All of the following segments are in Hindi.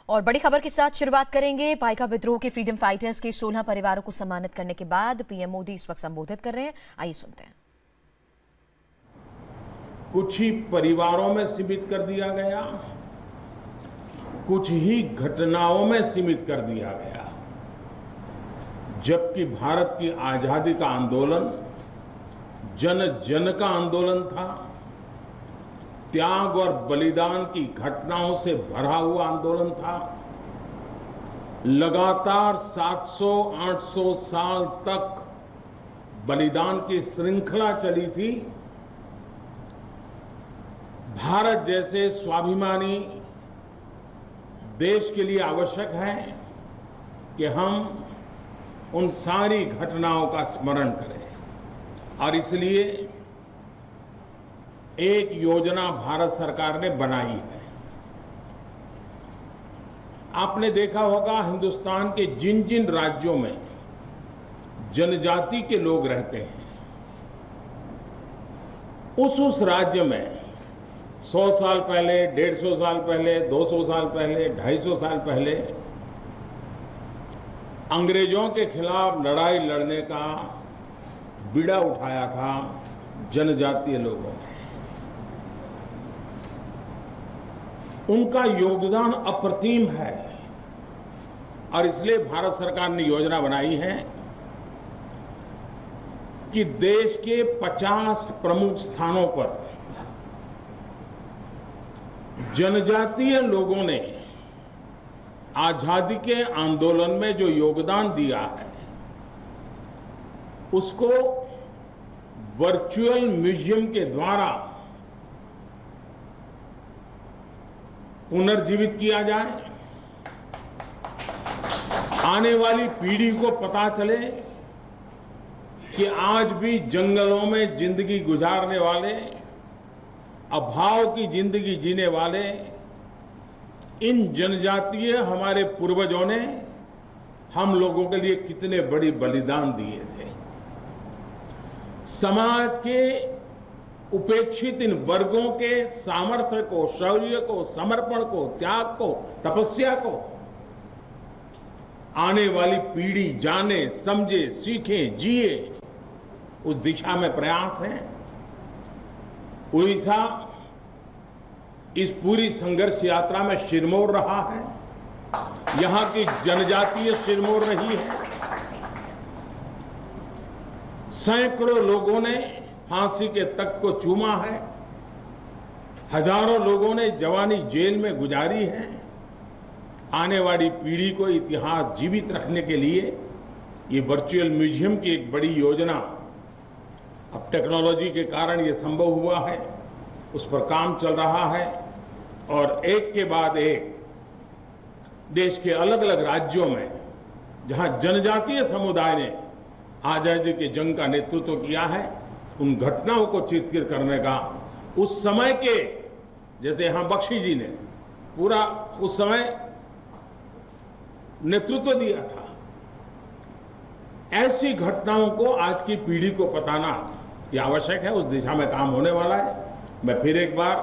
और बड़ी खबर के साथ शुरुआत करेंगे। पाइका विद्रोह के फ्रीडम फाइटर्स के 16 परिवारों को सम्मानित करने के बाद पीएम मोदी इस वक्त संबोधित कर रहे हैं। आइए सुनते हैं। कुछ ही परिवारों में सीमित कर दिया गया, कुछ ही घटनाओं में सीमित कर दिया गया, जबकि भारत की आजादी का आंदोलन जन जन का आंदोलन था। त्याग और बलिदान की घटनाओं से भरा हुआ आंदोलन था। लगातार 700-800 साल तक बलिदान की श्रृंखला चली थी। भारत जैसे स्वाभिमानी देश के लिए आवश्यक है कि हम उन सारी घटनाओं का स्मरण करें, और इसलिए एक योजना भारत सरकार ने बनाई है। आपने देखा होगा, हिंदुस्तान के जिन जिन राज्यों में जनजाति के लोग रहते हैं, उस राज्य में 100 साल पहले, 150 साल पहले, 200 साल पहले, 250 साल पहले अंग्रेजों के खिलाफ लड़ाई लड़ने का बीड़ा उठाया था जनजातीय लोगों ने। उनका योगदान अप्रतिम है, और इसलिए भारत सरकार ने योजना बनाई है कि देश के 50 प्रमुख स्थानों पर जनजातीय लोगों ने आजादी के आंदोलन में जो योगदान दिया है, उसको वर्चुअल म्यूजियम के द्वारा पुनर्जीवित किया जाए। आने वाली पीढ़ी को पता चले कि आज भी जंगलों में जिंदगी गुजारने वाले, अभाव की जिंदगी जीने वाले इन जनजातीय हमारे पूर्वजों ने हम लोगों के लिए कितने बड़ी बलिदान दिए थे। समाज के उपेक्षित इन वर्गों के सामर्थ्य को, शौर्य को, समर्पण को, त्याग को, तपस्या को आने वाली पीढ़ी जाने, समझे, सीखे, जिए, उस दिशा में प्रयास है। उड़ीसा इस पूरी संघर्ष यात्रा में सिरमौर रहा है। यहां की जनजातीय सिरमौर रही है। सैकड़ों लोगों ने फांसी के तख्त को चूमा है। हजारों लोगों ने जवानी जेल में गुजारी है। आने वाली पीढ़ी को इतिहास जीवित रखने के लिए ये वर्चुअल म्यूजियम की एक बड़ी योजना, अब टेक्नोलॉजी के कारण ये संभव हुआ है, उस पर काम चल रहा है। और एक के बाद एक देश के अलग अलग राज्यों में जहां जनजातीय समुदाय ने आजादी के जंग का नेतृत्व किया है, उन घटनाओं को चित्रित करने का उस समय के, जैसे यहां बख्शी जी ने पूरा उस समय नेतृत्व दिया था, ऐसी घटनाओं को आज की पीढ़ी को बताना ये आवश्यक है। उस दिशा में काम होने वाला है। मैं फिर एक बार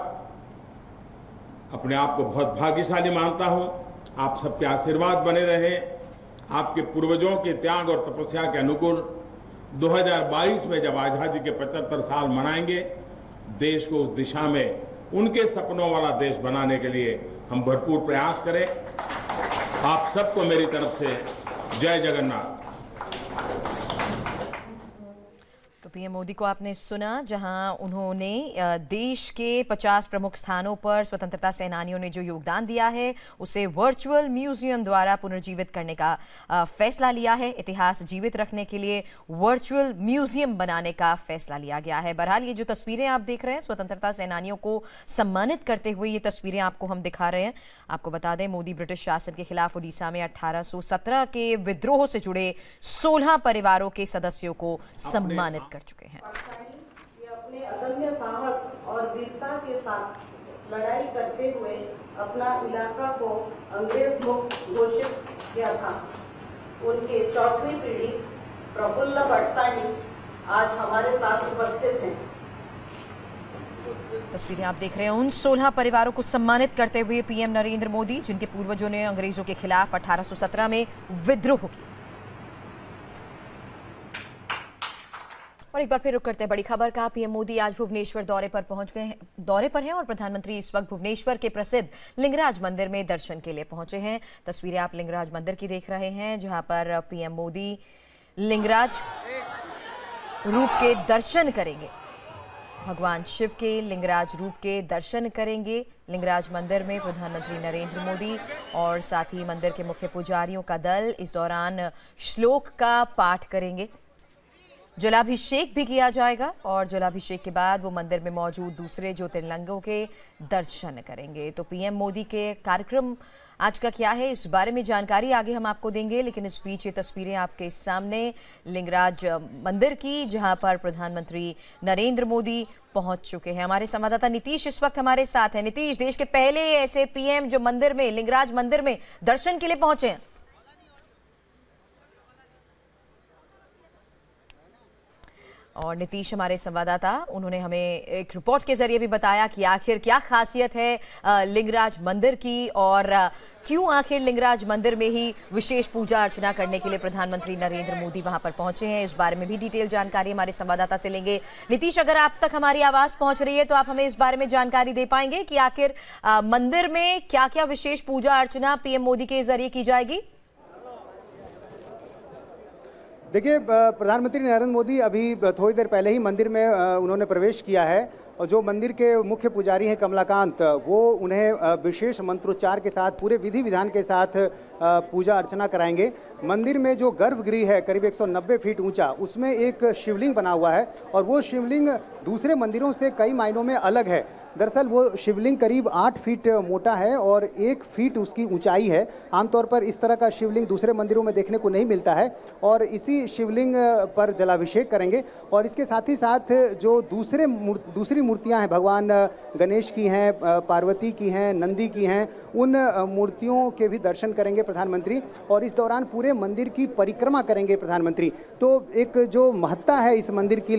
अपने आप को बहुत भाग्यशाली मानता हूं। आप सबके आशीर्वाद बने रहे। आपके पूर्वजों के त्याग और तपस्या के अनुकूल 2022 में जब आजादी के 75 साल मनाएंगे, देश को उस दिशा में उनके सपनों वाला देश बनाने के लिए हम भरपूर प्रयास करें। आप सबको मेरी तरफ से जय जगन्नाथ। तो पीएम मोदी को आपने सुना, जहां उन्होंने देश के 50 प्रमुख स्थानों पर स्वतंत्रता सेनानियों ने जो योगदान दिया है उसे वर्चुअल म्यूजियम द्वारा पुनर्जीवित करने का फैसला लिया है। इतिहास जीवित रखने के लिए वर्चुअल म्यूजियम बनाने का फैसला लिया गया है। बहरहाल ये जो तस्वीरें आप देख रहे हैं, स्वतंत्रता सेनानियों को सम्मानित करते हुए ये तस्वीरें आपको हम दिखा रहे हैं। आपको बता दें, मोदी ब्रिटिश शासन के खिलाफ उड़ीसा में 1817 के विद्रोह से जुड़े 16 परिवारों के सदस्यों को सम्मानित कर चुके हैं। ये अपने अदम्य साहस और वीरता के साथ लड़ाई करते हुए अपना इलाका को अंग्रेज मुक्त घोषित किया था। उनके चौथी पीढ़ी प्रफुल्ल भट्टाचार्य आज हमारे साथ उपस्थित हैं। तस्वीरें आप देख रहे हैं उन 16 परिवारों को सम्मानित करते हुए पीएम नरेंद्र मोदी, जिनके पूर्वजों ने अंग्रेजों के खिलाफ 1817 में विद्रोह किया। और एक बार फिर रुक करते हैं बड़ी खबर का। पीएम मोदी आज भुवनेश्वर दौरे पर हैं और प्रधानमंत्री इस वक्त भुवनेश्वर के प्रसिद्ध लिंगराज मंदिर में दर्शन के लिए पहुंचे हैं। तस्वीरें आप लिंगराज मंदिर की देख रहे हैं, जहां पर पीएम मोदी लिंगराज रूप के दर्शन करेंगे। भगवान शिव के लिंगराज रूप के दर्शन करेंगे लिंगराज मंदिर में प्रधानमंत्री नरेंद्र मोदी, और साथ ही मंदिर के मुख्य पुजारियों का दल इस दौरान श्लोक का पाठ करेंगे। जलाभिषेक भी किया जाएगा और जलाभिषेक के बाद वो मंदिर में मौजूद दूसरे ज्योतिर्लिंगों के दर्शन करेंगे। तो पीएम मोदी के कार्यक्रम आज का क्या है, इस बारे में जानकारी आगे हम आपको देंगे, लेकिन इस बीच ये तस्वीरें आपके सामने लिंगराज मंदिर की, जहां पर प्रधानमंत्री नरेंद्र मोदी पहुंच चुके हैं। हमारे संवाददाता नीतीश इस वक्त हमारे साथ हैं। नीतीश, देश के पहले ऐसे पीएम जो मंदिर में, लिंगराज मंदिर में दर्शन के लिए पहुंचे हैं। और नीतीश हमारे संवाददाता, उन्होंने हमें एक रिपोर्ट के जरिए भी बताया कि आखिर क्या खासियत है लिंगराज मंदिर की, और क्यों आखिर लिंगराज मंदिर में ही विशेष पूजा अर्चना करने के लिए प्रधानमंत्री नरेंद्र मोदी वहां पर पहुंचे हैं। इस बारे में भी डिटेल जानकारी हमारे संवाददाता से लेंगे। नीतीश, अगर आप तक हमारी आवाज पहुंच रही है तो आप हमें इस बारे में जानकारी दे पाएंगे कि आखिर मंदिर में क्या क्या विशेष पूजा अर्चना पीएम मोदी के जरिए की जाएगी? देखिए, प्रधानमंत्री नरेंद्र मोदी अभी थोड़ी देर पहले ही मंदिर में उन्होंने प्रवेश किया है, और जो मंदिर के मुख्य पुजारी हैं कमलाकांत, वो उन्हें विशेष मंत्रोच्चार के साथ पूरे विधि विधान के साथ पूजा अर्चना कराएंगे। मंदिर में जो गर्भगृह है करीब 190 फीट ऊंचा, उसमें एक शिवलिंग बना हुआ है, और वो शिवलिंग दूसरे मंदिरों से कई मायनों में अलग है। दरअसल वो शिवलिंग करीब 8 फीट मोटा है और 1 फीट उसकी ऊंचाई है। आमतौर पर इस तरह का शिवलिंग दूसरे मंदिरों में देखने को नहीं मिलता है, और इसी शिवलिंग पर जलाभिषेक करेंगे। और इसके साथ ही साथ जो दूसरी मूर्तियां हैं, भगवान गणेश की हैं, पार्वती की हैं, नंदी की हैं, उन मूर्तियों के भी दर्शन करेंगे प्रधानमंत्री, और इस दौरान पूरे मंदिर की परिक्रमा करेंगे प्रधानमंत्री। तो एक जो महत्ता है इस मंदिर की,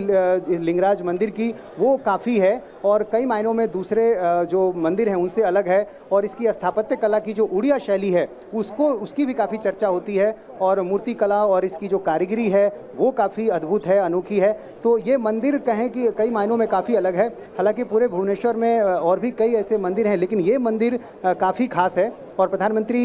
लिंगराज मंदिर की, वो काफ़ी है, और कई मायनों में दूसरे जो मंदिर हैं उनसे अलग है। और इसकी स्थापत्य कला की जो उड़िया शैली है उसकी भी काफ़ी चर्चा होती है, और मूर्ति कला और इसकी जो कारीगरी है वो काफ़ी अद्भुत है, अनोखी है। तो ये मंदिर कहें कि कई मायनों में काफ़ी अलग है। हालांकि पूरे भुवनेश्वर में और भी कई ऐसे मंदिर हैं, लेकिन ये मंदिर काफ़ी खास है, और प्रधानमंत्री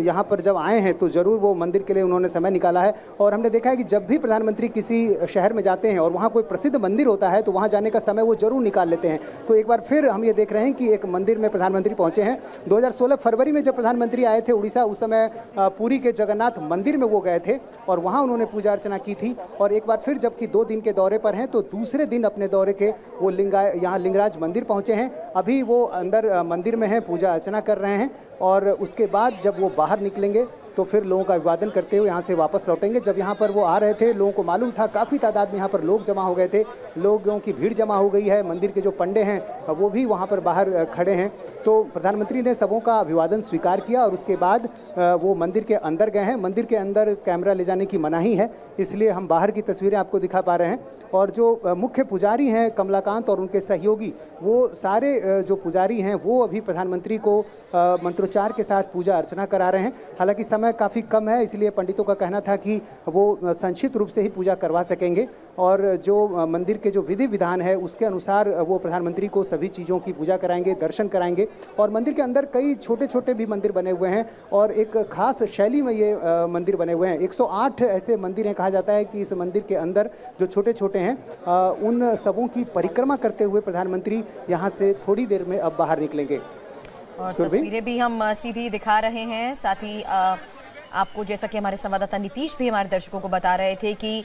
यहाँ पर जब आए हैं तो ज़रूर वो मंदिर के लिए उन्होंने समय निकाला है। और हमने देखा है कि जब भी प्रधानमंत्री किसी शहर में जाते हैं और वहाँ कोई प्रसिद्ध मंदिर होता है तो वहाँ जाने का समय वो ज़रूर निकाल लेते हैं। तो एक बार फिर हम ये देख रहे हैं कि एक मंदिर में प्रधानमंत्री पहुँचे हैं। 2016 फरवरी में जब प्रधानमंत्री आए थे उड़ीसा, उस समय पुरी के जगन्नाथ मंदिर में वो गए थे और वहाँ उन्होंने पूजा अर्चना की थी। और एक बार फिर जबकि 2 दिन के दौरे पर हैं, तो दूसरे दिन अपने दौरे के वो यहाँ लिंगराज मंदिर पहुँचे हैं। अभी वो अंदर मंदिर में हैं, पूजा अर्चना कर रहे हैं, और उसके बाद जब वो बाहर निकलेंगे तो फिर लोगों का अभिवादन करते हुए यहाँ से वापस लौटेंगे। जब यहाँ पर वो आ रहे थे, लोगों को मालूम था, काफ़ी तादाद में यहाँ पर लोग जमा हो गए थे, लोगों की भीड़ जमा हो गई है। मंदिर के जो पंडे हैं वो भी वहाँ पर बाहर खड़े हैं। तो प्रधानमंत्री ने सबों का अभिवादन स्वीकार किया और उसके बाद वो मंदिर के अंदर गए हैं। मंदिर के अंदर कैमरा ले जाने की मनाही है, इसलिए हम बाहर की तस्वीरें आपको दिखा पा रहे हैं। और जो मुख्य पुजारी हैं कमलाकांत और उनके सहयोगी, वो सारे जो पुजारी हैं वो अभी प्रधानमंत्री को मंत्रोच्चार के साथ पूजा अर्चना करा रहे हैं। हालांकि समय काफ़ी कम है, इसलिए पंडितों का कहना था कि वो संक्षिप्त रूप से ही पूजा करवा सकेंगे, और जो मंदिर के जो विधि विधान है उसके अनुसार वो प्रधानमंत्री को सभी चीज़ों की पूजा कराएंगे, दर्शन कराएंगे। और मंदिर के अंदर कई छोटे छोटे भी मंदिर बने हुए हैं और एक खास शैली में ये मंदिर बने हुए हैं। 108 ऐसे मंदिर हैं। कहा जाता है कि इस मंदिर के अंदर जो छोटे छोटे हैं उन सबों की परिक्रमा करते हुए प्रधानमंत्री यहाँ से थोड़ी देर में अब बाहर निकलेंगे। और तस्वीरें भी हम सीधी दिखा रहे हैं। साथ ही आपको, जैसा कि हमारे संवाददाता नीतीश भी हमारे दर्शकों को बता रहे थे कि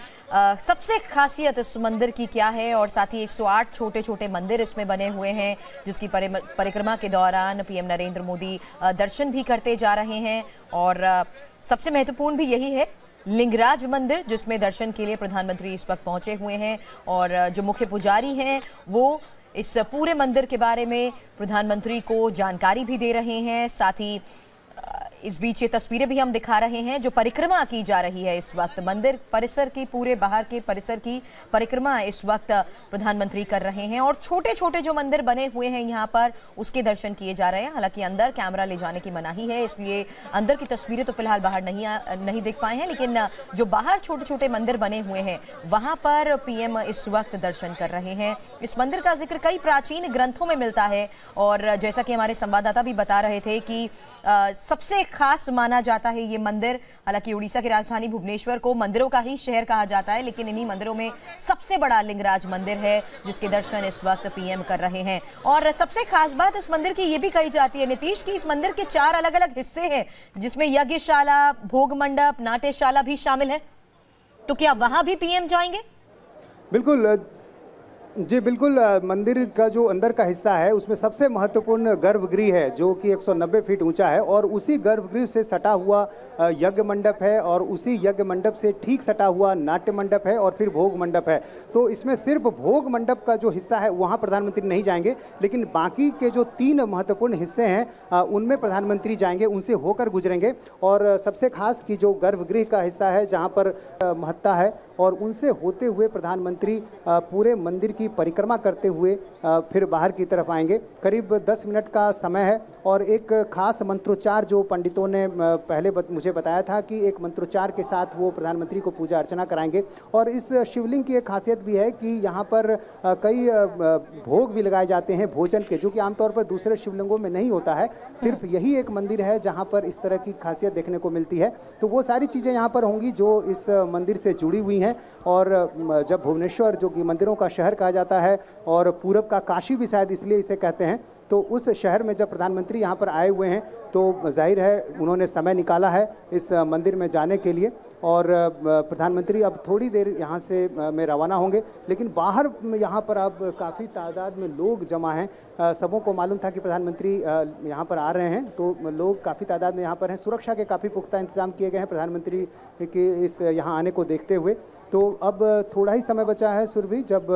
सबसे खासियत इस मंदिर की क्या है, और साथ ही 108 छोटे छोटे मंदिर इसमें बने हुए हैं, जिसकी परिक्रमा के दौरान पीएम नरेंद्र मोदी दर्शन भी करते जा रहे हैं। और सबसे महत्वपूर्ण भी यही है, लिंगराज मंदिर, जिसमें दर्शन के लिए प्रधानमंत्री इस वक्त पहुंचे हुए हैं, और जो मुख्य पुजारी हैं वो इस पूरे मंदिर के बारे में प्रधानमंत्री को जानकारी भी दे रहे हैं। साथ ही इस बीच ये तस्वीरें भी हम दिखा रहे हैं जो परिक्रमा की जा रही है इस वक्त। मंदिर परिसर की, पूरे बाहर के परिसर की परिक्रमा इस वक्त प्रधानमंत्री कर रहे हैं और छोटे छोटे जो मंदिर बने हुए हैं यहाँ पर उसके दर्शन किए जा रहे हैं। हालांकि अंदर कैमरा ले जाने की मनाही है, इसलिए अंदर की तस्वीरें तो फिलहाल बाहर नहीं देख पाए हैं, लेकिन जो बाहर छोटे छोटे मंदिर बने हुए हैं वहां पर पीएम इस वक्त दर्शन कर रहे हैं। इस मंदिर का जिक्र कई प्राचीन ग्रंथों में मिलता है और जैसा कि हमारे संवाददाता भी बता रहे थे कि सबसे खास माना जाता है ये मंदिर। हालांकि उड़ीसा की राजधानी भुवनेश्वर को मंदिरों का ही शहर कहा जाता है, लेकिन इन्हीं मंदिरों में सबसे बड़ा लिंगराज मंदिर है जिसके दर्शन इस वक्त पीएम कर रहे हैं। और सबसे खास बात इस मंदिर की ये भी कही जाती है नीतीश की इस मंदिर के 4 अलग अलग हिस्से हैं जिसमें यज्ञशाला, भोग मंडप, नाट्यशाला भी शामिल है। तो क्या वहां भी पीएम जाएंगे? बिल्कुल जी, बिल्कुल। मंदिर का जो अंदर का हिस्सा है उसमें सबसे महत्वपूर्ण गर्भगृह है जो कि 190 फीट ऊंचा है और उसी गर्भगृह से सटा हुआ यज्ञ मंडप है और उसी यज्ञ मंडप से ठीक सटा हुआ नाट्य मंडप है और फिर भोग मंडप है। तो इसमें सिर्फ भोग मंडप का जो हिस्सा है वहाँ प्रधानमंत्री नहीं जाएंगे, लेकिन बाकी के जो 3 महत्वपूर्ण हिस्से हैं उनमें प्रधानमंत्री जाएंगे, उनसे होकर गुजरेंगे। और सबसे खास कि जो गर्भगृह का हिस्सा है जहाँ पर महत्ता है और उनसे होते हुए प्रधानमंत्री पूरे मंदिर की परिक्रमा करते हुए फिर बाहर की तरफ आएंगे। करीब 10 मिनट का समय है और एक खास मंत्रोच्चार जो पंडितों ने पहले मुझे बताया था कि एक मंत्रोच्चार के साथ वो प्रधानमंत्री को पूजा अर्चना कराएंगे। और इस शिवलिंग की एक खासियत भी है कि यहाँ पर कई भोग भी लगाए जाते हैं भोजन के, जो कि आमतौर पर दूसरे शिवलिंगों में नहीं होता है। सिर्फ यही एक मंदिर है जहाँ पर इस तरह की खासियत देखने को मिलती है। तो वो सारी चीज़ें यहाँ पर होंगी जो इस मंदिर से जुड़ी हुई हैं। और जब भुवनेश्वर जो कि मंदिरों का शहर कहा जाता है और पूरब का काशी भी शायद इसलिए इसे कहते हैं, तो उस शहर में जब प्रधानमंत्री यहाँ पर आए हुए हैं तो जाहिर है उन्होंने समय निकाला है इस मंदिर में जाने के लिए। और प्रधानमंत्री अब थोड़ी देर यहाँ से में रवाना होंगे, लेकिन बाहर यहाँ पर अब काफ़ी तादाद में लोग जमा हैं। सबों को मालूम था कि प्रधानमंत्री यहाँ पर आ रहे हैं, तो लोग काफ़ी तादाद में यहाँ पर हैं। सुरक्षा के काफ़ी पुख्ता इंतजाम किए गए हैं प्रधानमंत्री के इस यहाँ आने को देखते हुए। तो अब थोड़ा ही समय बचा है सुरभि, जब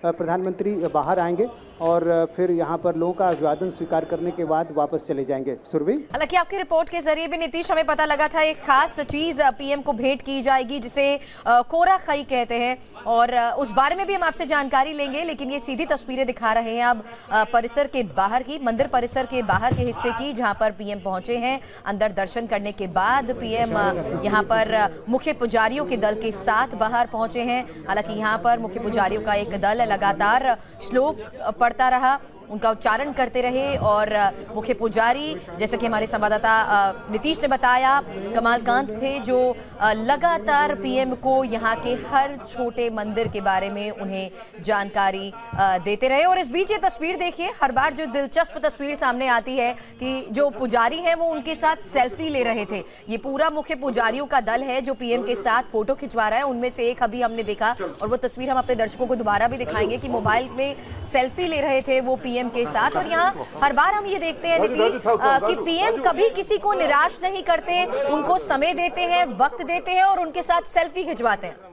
प्रधानमंत्री बाहर आएंगे और फिर यहाँ पर लोगों का अभिवादन स्वीकार करने के बाद वापस चले जाएंगे। सुरभि, हालांकि आपकी रिपोर्ट के जरिए भी नीतीश हमें पता लगा था एक खास चीज पीएम को भेंट की जाएगी जिसे कोरा खई कहते हैं और उस बारे में भी हम आपसे जानकारी लेंगे। लेकिन ये सीधी तस्वीरें दिखा रहे हैं अब परिसर के बाहर की, मंदिर परिसर के बाहर के हिस्से की, जहाँ पर पीएम पहुंचे हैं। अंदर दर्शन करने के बाद पीएम यहाँ पर मुख्य पुजारियों के दल के साथ बाहर पहुंचे हैं। हालांकि यहाँ पर मुख्य पुजारियों का एक दल लगातार श्लोक पढ़ता रहा, उनका उच्चारण करते रहे और मुख्य पुजारी, जैसे कि हमारे संवाददाता नीतीश ने बताया, कमलकांत थे जो लगातार पीएम को यहाँ के हर छोटे मंदिर के बारे में उन्हें जानकारी देते रहे। और इस बीच ये तस्वीर देखिए, हर बार जो दिलचस्प तस्वीर सामने आती है कि जो पुजारी हैं वो उनके साथ सेल्फी ले रहे थे। ये पूरा मुख्य पुजारियों का दल है जो पीएम के साथ फोटो खिंचवा रहा है। उनमें से एक अभी हमने देखा और वो तस्वीर हम अपने दर्शकों को दोबारा भी दिखाएंगे कि मोबाइल में सेल्फी ले रहे थे वो पीएम के साथ। और यहाँ हर बार हम ये देखते हैं नीतीश कि पीएम कभी किसी को निराश नहीं करते, उनको समय देते हैं, वक्त देते हैं और उनके साथ सेल्फी खिंचवाते हैं।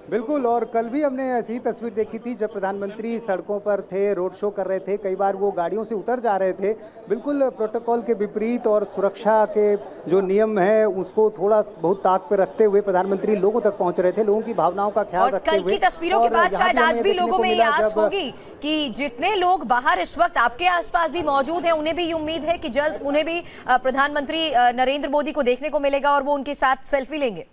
बिल्कुल। और कल भी हमने ऐसी ही तस्वीर देखी थी जब प्रधानमंत्री सड़कों पर थे, रोड शो कर रहे थे। कई बार वो गाड़ियों से उतर जा रहे थे, बिल्कुल प्रोटोकॉल के विपरीत और सुरक्षा के जो नियम है उसको थोड़ा बहुत ताक पे रखते हुए प्रधानमंत्री लोगों तक पहुंच रहे थे, लोगों की भावनाओं का ख्याल रखते हुए। कल की तस्वीरों के बाद शायद आज भी लोगों में ये आस होगी कि जितने लोग बाहर इस वक्त आपके आसपास भी मौजूद हैं, उन्हें भी ये उम्मीद है कि जल्द उन्हें भी प्रधानमंत्री नरेंद्र मोदी को देखने को मिलेगा और वो उनके साथ सेल्फी लेंगे।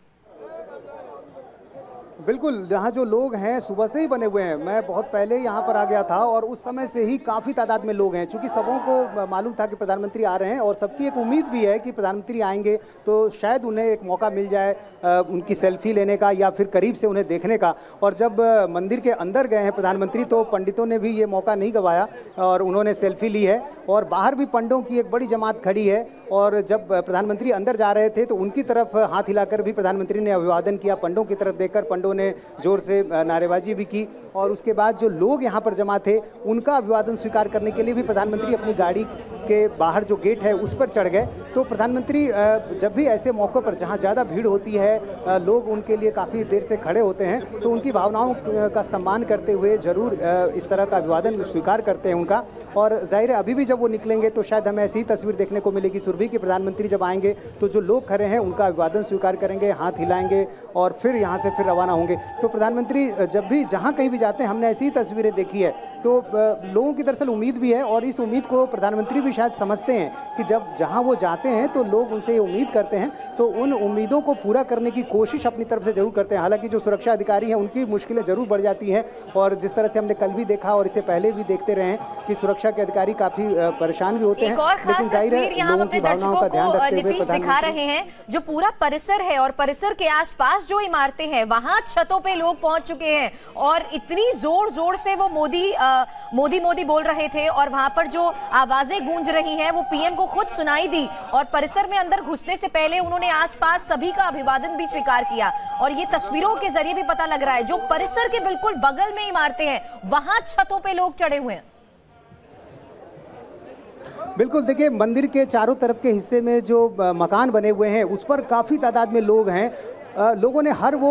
बिल्कुल, यहाँ जो लोग हैं सुबह से ही बने हुए हैं। मैं बहुत पहले यहाँ पर आ गया था और उस समय से ही काफ़ी तादाद में लोग हैं, क्योंकि सबों को मालूम था कि प्रधानमंत्री आ रहे हैं और सबकी एक उम्मीद भी है कि प्रधानमंत्री आएंगे तो शायद उन्हें एक मौका मिल जाए उनकी सेल्फी लेने का या फिर करीब से उन्हें देखने का। और जब मंदिर के अंदर गए हैं प्रधानमंत्री तो पंडितों ने भी ये मौका नहीं गंवाया और उन्होंने सेल्फी ली है। और बाहर भी पंडों की एक बड़ी जमात खड़ी है और जब प्रधानमंत्री अंदर जा रहे थे तो उनकी तरफ हाथ हिलाकर भी प्रधानमंत्री ने अभिवादन किया। पंडों की तरफ देखकर पंडों ने जोर से नारेबाजी भी की और उसके बाद जो लोग यहाँ पर जमा थे उनका अभिवादन स्वीकार करने के लिए भी प्रधानमंत्री अपनी गाड़ी के बाहर जो गेट है उस पर चढ़ गए। तो प्रधानमंत्री जब भी ऐसे मौक़ों पर जहाँ ज़्यादा भीड़ होती है लोग उनके लिए काफ़ी देर से खड़े होते हैं तो उनकी भावनाओं का सम्मान करते हुए ज़रूर इस तरह का अभिवादन स्वीकार करते हैं उनका। और जाहिर है अभी भी जब वो निकलेंगे तो शायद हमें ऐसी ही तस्वीर देखने को मिलेगी सुरभि कि प्रधानमंत्री जब आएंगे तो जो लोग खड़े हैं उनका अभिवादन स्वीकार करेंगे, हाथ हिलाएंगे और फिर यहाँ से फिर रवाना होंगे। तो प्रधानमंत्री जब भी जहाँ कहीं भी जाते हैं हमने ऐसी ही तस्वीरें देखी है तो लोगों की दरअसल उम्मीद भी है और इस उम्मीद को प्रधानमंत्री भी शायद समझते हैं कि जब जहाँ वो जाते हैं तो लोग उनसे ये उम्मीद करते हैं तो उन उम्मीदों को पूरा करने की कोशिश अपनी तरफ से जरूर करते हैं। हालांकि जो सुरक्षा अधिकारी हैं उनकी मुश्किलें जरूर बढ़ जाती हैं और जिस तरह से हमने कल भी देखा और इससे पहले भी देखते रहे हैं कि सुरक्षा के अधिकारी काफी परेशान भी होते हैं। लेकिन जाहिर है लोगों की भावनाओं का ध्यान रखते हुए नीतीश दिखा रहे हैं जो पूरा परिसर है और परिसर के आसपास जो इमारतें हैं वहां छतों पे लोग पहुंच चुके हैं और इतनी जोर जोर से वो मोदी मोदी बोल रहे थे और वहां पर जो आवाजें गूंज रही हैं वो पीएम को खुद सुनाई दी और परिसर में अंदर घुसने से पहले उन्होंने आसपास सभी का अभिवादन भी स्वीकार किया। और ये तस्वीरों के जरिए भी पता लग रहा है जो परिसर के बिल्कुल बगल में इमारतें हैं वहां छतों पे लोग चढ़े हुए हैं। बिल्कुल देखिए मंदिर के चारों तरफ के हिस्से में जो मकान बने हुए हैं उस पर काफ़ी तादाद में लोग हैं। लोगों ने हर वो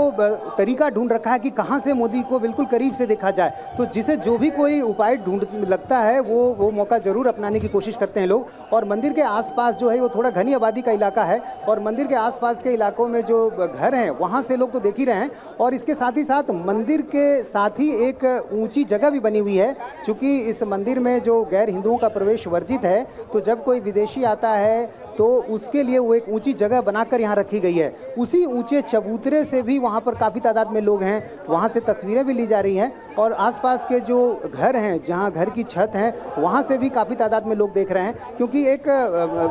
तरीका ढूंढ रखा है कि कहां से मोदी को बिल्कुल करीब से देखा जाए तो जिसे जो भी कोई उपाय ढूंढ लगता है वो मौका ज़रूर अपनाने की कोशिश करते हैं लोग। और मंदिर के आसपास जो है वो थोड़ा घनी आबादी का इलाका है और मंदिर के आसपास के इलाकों में जो घर हैं वहां से लोग तो देख ही रहे हैं और इसके साथ ही साथ मंदिर के साथ ही एक ऊँची जगह भी बनी हुई है। चूँकि इस मंदिर में जो गैर हिंदुओं का प्रवेश वर्जित है तो जब कोई विदेशी आता है तो उसके लिए वो एक ऊंची जगह बनाकर यहाँ रखी गई है। उसी ऊंचे चबूतरे से भी वहाँ पर काफ़ी तादाद में लोग हैं, वहाँ से तस्वीरें भी ली जा रही हैं और आसपास के जो घर हैं जहाँ घर की छत हैं वहाँ से भी काफ़ी तादाद में लोग देख रहे हैं क्योंकि एक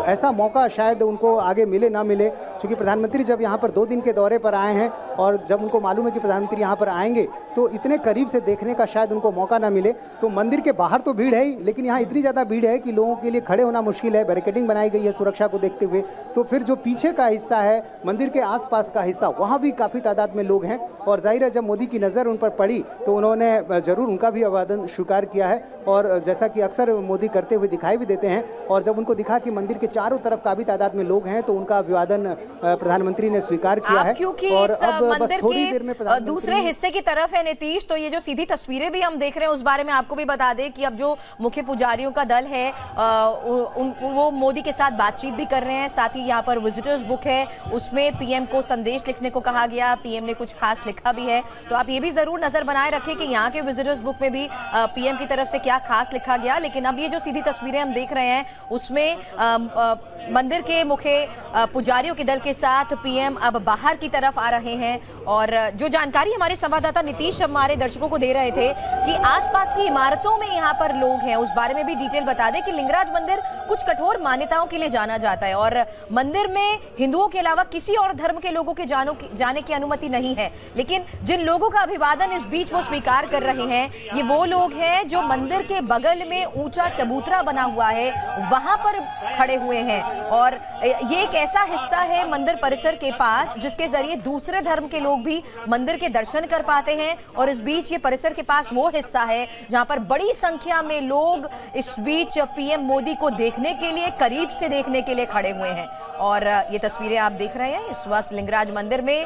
ऐसा मौका शायद उनको आगे मिले ना मिले। क्योंकि प्रधानमंत्री जब यहाँ पर 2 दिन के दौरे पर आए हैं और जब उनको मालूम है कि प्रधानमंत्री यहाँ पर आएंगे तो इतने करीब से देखने का शायद उनको मौका ना मिले। तो मंदिर के बाहर तो भीड़ है ही लेकिन यहाँ इतनी ज़्यादा भीड़ है कि लोगों के लिए खड़े होना मुश्किल है। बैरिकेडिंग बनाई गई है सुरक्षा को देखते हुए। तो फिर जो पीछे का हिस्सा है मंदिर के आसपास का हिस्सा वहाँ भी काफ़ी तादाद में लोग हैं और जाहिर है जब मोदी की नज़र उन पर पड़ी तो उन्होंने ज़रूर उनका भी अभिवादन स्वीकार किया है। और जैसा कि अक्सर मोदी करते हुए दिखाई भी देते हैं और जब उनको दिखा कि मंदिर के चारों तरफ काफ़ी तादाद में लोग हैं तो उनका अभिवादन प्रधानमंत्री ने स्वीकार किया है। और अब बस थोड़ी देर में दूसरे हिस्से की तरफ है नीतीश, तो ये जो सीधी तस्वीरें भी हम देख रहे हैं उस बारे में आपको भी बता दें कि अब जो मुख्य पुजारियों का दल है वो मोदी के साथ बातचीत भी कर रहे हैं। साथ ही यहाँ पर विजिटर्स बुक है उसमें पीएम को संदेश लिखने को कहा गया, पीएम ने कुछ खास लिखा भी है। तो आप ये भी जरूर नजर बनाए रखें कि यहाँ के विजिटर्स बुक में भी पीएम की तरफ से क्या खास लिखा गया। लेकिन अब ये जो सीधी तस्वीरें हम देख रहे हैं उसमें मंदिर के मुख्य पुजारियों के दल के साथ पीएम अब बाहर की तरफ आ रहे हैं। और जो जानकारी हमारे संवाददाता नीतीश हमारे दर्शकों को दे रहे थे कि आसपास की इमारतों में यहाँ पर लोग हैं, उस बारे में भी डिटेल बता दें कि लिंगराज मंदिर कुछ कठोर मान्यताओं के लिए जाना जाता है और मंदिर में हिंदुओं के अलावा किसी और धर्म के लोगों के जाने की अनुमति नहीं है। लेकिन जिन लोगों का अभिवादन इस बीच वो स्वीकार कर रहे हैं ये वो लोग हैं जो मंदिर के बगल में ऊंचा चबूतरा बना हुआ है वहां पर खड़े हुए हैं। और ये एक ऐसा हिस्सा है मंदिर परिसर के पास जिसके जरिए दूसरे धर्म के लोग भी मंदिर के दर्शन कर पाते हैं। और इस बीच ये परिसर के पास वो हिस्सा है जहां पर बड़ी संख्या में लोग इस बीच पीएम मोदी को देखने के लिए, करीब से देखने के लिए खड़े हुए हैं। और ये तस्वीरें आप देख रहे हैं इस वक्त लिंगराज मंदिर में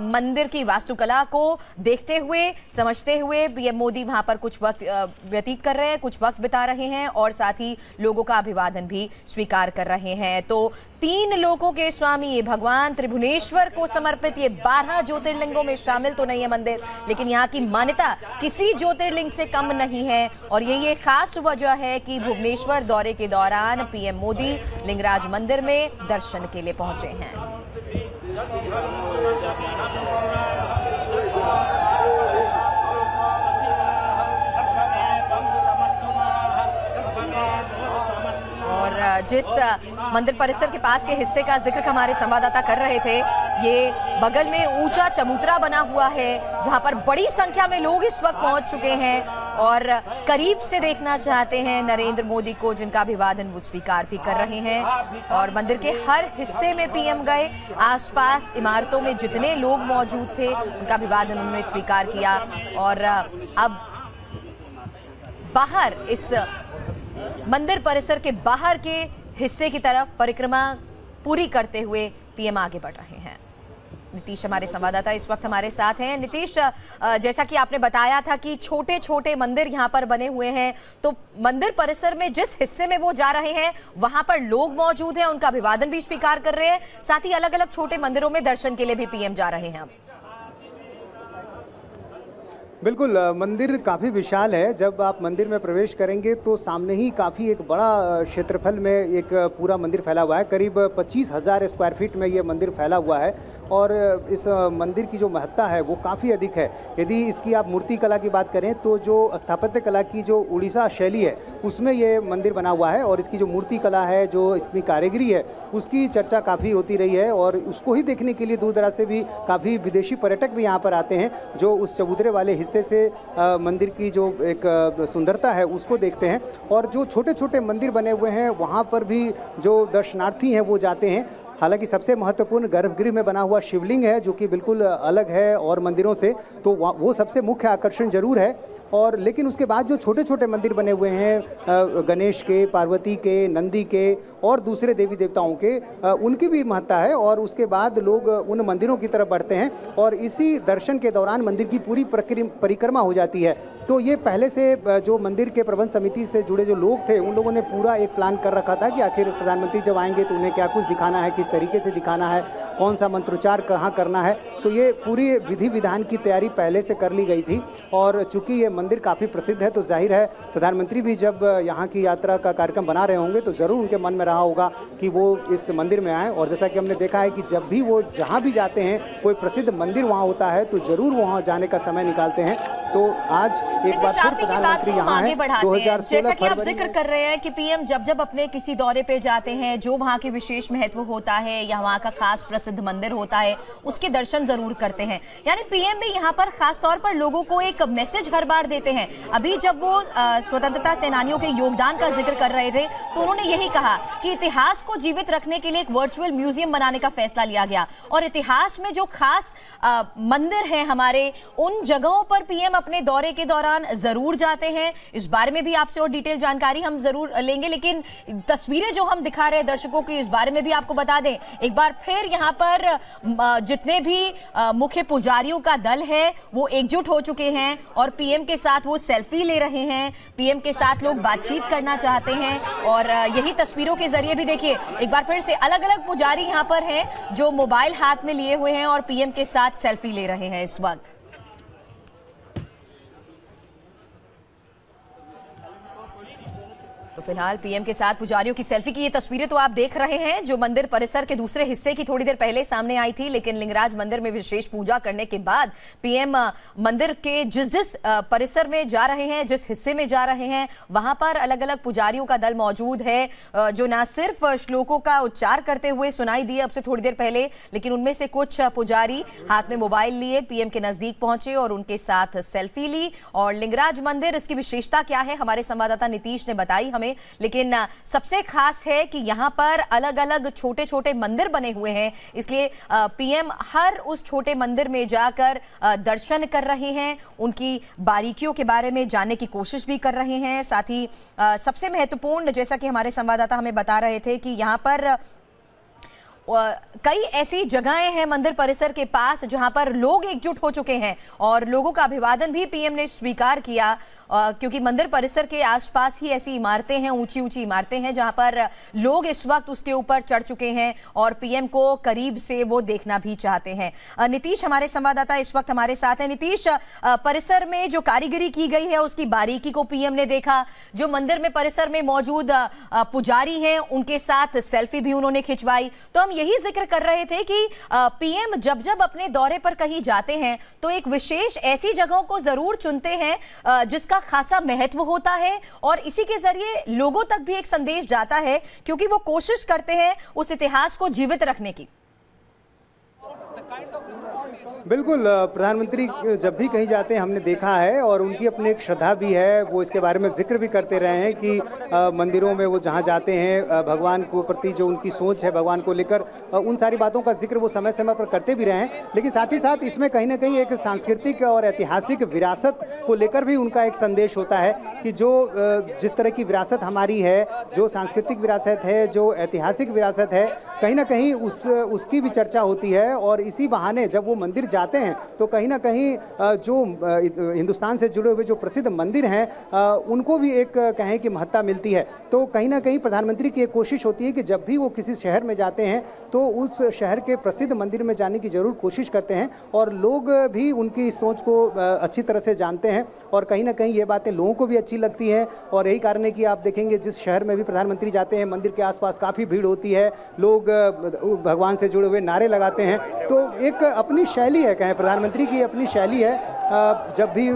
मंदिर की वास्तुकला को देखते हुए, समझते हुए पीएम मोदी वहां पर कुछ वक्त व्यतीत कर रहे हैं, कुछ वक्त बिता रहे हैं और साथ ही लोगों का अभिवादन भी स्वीकार कर रहे हैं। तो 3 लोकों के स्वामी ये भगवान त्रिभुवनेश्वर को समर्पित ये 12 ज्योतिर्लिंगों में शामिल तो नहीं है मंदिर, लेकिन यहाँ की मान्यता किसी ज्योतिर्लिंग से कम नहीं है। और ये खास वजह है कि भुवनेश्वर दौरे के दौरान पीएम मोदी लिंगराज मंदिर में दर्शन के लिए पहुंचे हैं। और जिस मंदिर परिसर के पास के हिस्से का जिक्र हमारे संवाददाता कर रहे थे, ये बगल में ऊंचा चबूतरा बना हुआ है जहां पर बड़ी संख्या में लोग इस वक्त पहुंच चुके हैं। और करीब से देखना चाहते हैं नरेंद्र मोदी को, जिनका अभिवादन वो स्वीकार भी कर रहे हैं। और मंदिर के हर हिस्से में पीएम गए, आसपास इमारतों में जितने लोग मौजूद थे उनका अभिवादन उन्होंने स्वीकार किया। और अब बाहर इस मंदिर परिसर के बाहर के हिस्से की तरफ परिक्रमा पूरी करते हुए पीएम आगे बढ़ रहे हैं। नीतीश हमारे संवाददाता इस वक्त हमारे साथ हैं। नीतीश, जैसा कि आपने बताया था कि छोटे छोटे मंदिर यहाँ पर बने हुए हैं, तो मंदिर परिसर में जिस हिस्से में वो जा रहे हैं वहां पर लोग मौजूद हैं, उनका अभिवादन भी स्वीकार कर रहे हैं, साथ ही अलग अलग छोटे मंदिरों में दर्शन के लिए भी पीएम जा रहे हैं। बिल्कुल, मंदिर काफ़ी विशाल है। जब आप मंदिर में प्रवेश करेंगे तो सामने ही काफ़ी एक बड़ा क्षेत्रफल में एक पूरा मंदिर फैला हुआ है। करीब 25,000 स्क्वायर फीट में ये मंदिर फैला हुआ है और इस मंदिर की जो महत्ता है वो काफ़ी अधिक है। यदि इसकी आप मूर्ति कला की बात करें तो जो स्थापत्य कला की जो उड़ीसा शैली है उसमें ये मंदिर बना हुआ है और इसकी जो मूर्ति कला है, जो इसकी कारीगरी है, उसकी चर्चा काफ़ी होती रही है और उसको ही देखने के लिए दूर दराज से भी काफ़ी विदेशी पर्यटक भी यहाँ पर आते हैं, जो उस चबूतरे वाले हिस्से से मंदिर की जो एक सुंदरता है उसको देखते हैं। और जो छोटे छोटे मंदिर बने हुए हैं वहाँ पर भी जो दर्शनार्थी हैं वो जाते हैं। हालांकि सबसे महत्वपूर्ण गर्भगृह में बना हुआ शिवलिंग है जो कि बिल्कुल अलग है और मंदिरों से, तो वो सबसे मुख्य आकर्षण जरूर है। और लेकिन उसके बाद जो छोटे छोटे मंदिर बने हुए हैं गणेश के, पार्वती के, नंदी के और दूसरे देवी देवताओं के, उनकी भी महत्ता है। और उसके बाद लोग उन मंदिरों की तरफ बढ़ते हैं और इसी दर्शन के दौरान मंदिर की पूरी परिक्रमा हो जाती है। तो ये पहले से जो मंदिर के प्रबंध समिति से जुड़े जो लोग थे उन लोगों ने पूरा एक प्लान कर रखा था कि आखिर प्रधानमंत्री जब आएंगे तो उन्हें क्या कुछ दिखाना है, किस तरीके से दिखाना है, कौन सा मंत्रोच्चार कहाँ करना है। तो ये पूरी विधि विधान की तैयारी पहले से कर ली गई थी। और चूंकि ये मंदिर काफ़ी प्रसिद्ध है तो जाहिर है प्रधानमंत्री भी जब यहाँ की यात्रा का कार्यक्रम बना रहे होंगे तो ज़रूर उनके मन में रहा होगा कि वो इस मंदिर में आएँ। और जैसा कि हमने देखा है कि जब भी वो जहाँ भी जाते हैं, कोई प्रसिद्ध मंदिर वहाँ होता है तो ज़रूर वहाँ जाने का समय निकालते हैं। तो आज एक बार फिर प्रधानमंत्री यहाँ हैं। 2016 जैसा कि आप जिक्र कर रहे हैं कि पीएम जब जब अपने किसी दौरे पे जाते हैं, जो वहाँ के विशेष महत्व होता है या वहाँ का खास प्रसिद्ध मंदिर होता है, उसके दर्शन जरूर करते हैं। यानी पीएम भी यहाँ पर खास तौर पर लोगों को एक मैसेज हर बार देते हैं। अभी जब वो स्वतंत्रता सेनानियों के योगदान का जिक्र कर रहे थे तो उन्होंने यही कहा कि इतिहास को जीवित रखने के लिए एक वर्चुअल म्यूजियम बनाने का फैसला लिया गया और इतिहास में जो खास मंदिर है हमारे, उन जगहों पर पीएम अपने दौरे के दौरान जरूर जाते हैं। इस बारे में भी आपसे और डिटेल जानकारी हम जरूर लेंगे, लेकिन तस्वीरें जो हम दिखा रहे हैं दर्शकों की, इस बारे में भी आपको बता दें एक बार फिर, यहाँ पर जितने भी मुख्य पुजारियों का दल है वो एकजुट हो चुके हैं और पीएम के साथ वो सेल्फी ले रहे हैं। पीएम के साथ लोग बातचीत करना चाहते हैं और यही तस्वीरों के जरिए भी देखिए एक बार फिर से अलग अलग पुजारी यहाँ पर हैं जो मोबाइल हाथ में लिए हुए हैं और पीएम के साथ सेल्फी ले रहे हैं इस वक्त। तो फिलहाल पीएम के साथ पुजारियों की सेल्फी की ये तस्वीरें तो आप देख रहे हैं जो मंदिर परिसर के दूसरे हिस्से की थोड़ी देर पहले सामने आई थी, लेकिन लिंगराज मंदिर में विशेष पूजा करने के बाद पीएम मंदिर के जिस परिसर में जा रहे हैं, जिस हिस्से में जा रहे हैं, वहां पर अलग अलग पुजारियों का दल मौजूद है जो न सिर्फ श्लोकों का उच्चार करते हुए सुनाई दिए अब से थोड़ी देर पहले, लेकिन उनमें से कुछ पुजारी हाथ में मोबाइल लिए पीएम के नजदीक पहुंचे और उनके साथ सेल्फी ली। और लिंगराज मंदिर, इसकी विशेषता क्या है हमारे संवाददाता नीतीश ने बताई हमें, लेकिन सबसे खास है कि यहां पर अलग अलग छोटे छोटे मंदिर बने हुए हैं, इसलिए पीएम हर उस छोटे मंदिर में जाकर दर्शन कर रहे हैं, उनकी बारीकियों के बारे में जानने की कोशिश भी कर रहे हैं। साथ ही सबसे महत्वपूर्ण, जैसा कि हमारे संवाददाता हमें बता रहे थे कि यहां पर कई ऐसी जगहें हैं मंदिर परिसर के पास जहां पर लोग एकजुट हो चुके हैं और लोगों का अभिवादन भी पीएम ने स्वीकार किया, क्योंकि मंदिर परिसर के आसपास ही ऐसी इमारतें हैं, ऊंची ऊंची इमारतें हैं जहां पर लोग इस वक्त उसके ऊपर चढ़ चुके हैं और पीएम को करीब से वो देखना भी चाहते हैं। नीतीश हमारे संवाददाता इस वक्त हमारे साथ हैं। नीतीश, परिसर में जो कारीगरी की गई है उसकी बारीकी को पीएम ने देखा, जो मंदिर में परिसर में मौजूद पुजारी हैं उनके साथ सेल्फी भी उन्होंने खिंचवाई। तो हम यही जिक्र कर रहे थे कि पीएम जब जब अपने दौरे पर कहीं जाते हैं तो एक विशेष ऐसी जगहों को जरूर चुनते हैं जिसका खासा महत्व होता है और इसी के जरिए लोगों तक भी एक संदेश जाता है, क्योंकि वो कोशिश करते हैं उस इतिहास को जीवित रखने की। बिल्कुल, प्रधानमंत्री जब भी कहीं जाते हैं हमने देखा है और उनकी अपनी एक श्रद्धा भी है, वो इसके बारे में जिक्र भी करते रहे हैं कि मंदिरों में वो जहाँ जाते हैं भगवान को प्रति जो उनकी सोच है भगवान को लेकर, उन सारी बातों का जिक्र वो समय समय पर करते भी रहे हैं। लेकिन साथ ही साथ इसमें कहीं ना कहीं एक सांस्कृतिक और ऐतिहासिक विरासत को लेकर भी उनका एक संदेश होता है कि जो जिस तरह की विरासत हमारी है, जो सांस्कृतिक विरासत है, जो ऐतिहासिक विरासत है, कहीं ना कहीं उसकी भी चर्चा होती है। और इसी बहाने जब वो मंदिर जाते हैं तो कहीं ना कहीं जो हिंदुस्तान से जुड़े हुए जो प्रसिद्ध मंदिर हैं उनको भी एक कहें कि महत्ता मिलती है। तो कहीं ना कहीं प्रधानमंत्री की एक कोशिश होती है कि जब भी वो किसी शहर में जाते हैं तो उस शहर के प्रसिद्ध मंदिर में जाने की जरूर कोशिश करते हैं और लोग भी उनकी सोच को अच्छी तरह से जानते हैं और कहीं ना कहीं ये बातें लोगों को भी अच्छी लगती हैं। और यही कारण है कि आप देखेंगे जिस शहर में भी प्रधानमंत्री जाते हैं मंदिर के आसपास काफ़ी भीड़ होती है, लोग भगवान से जुड़े हुए नारे लगाते हैं। तो एक अपनी शैली है, कहें प्रधानमंत्री की अपनी शैली है। जब भी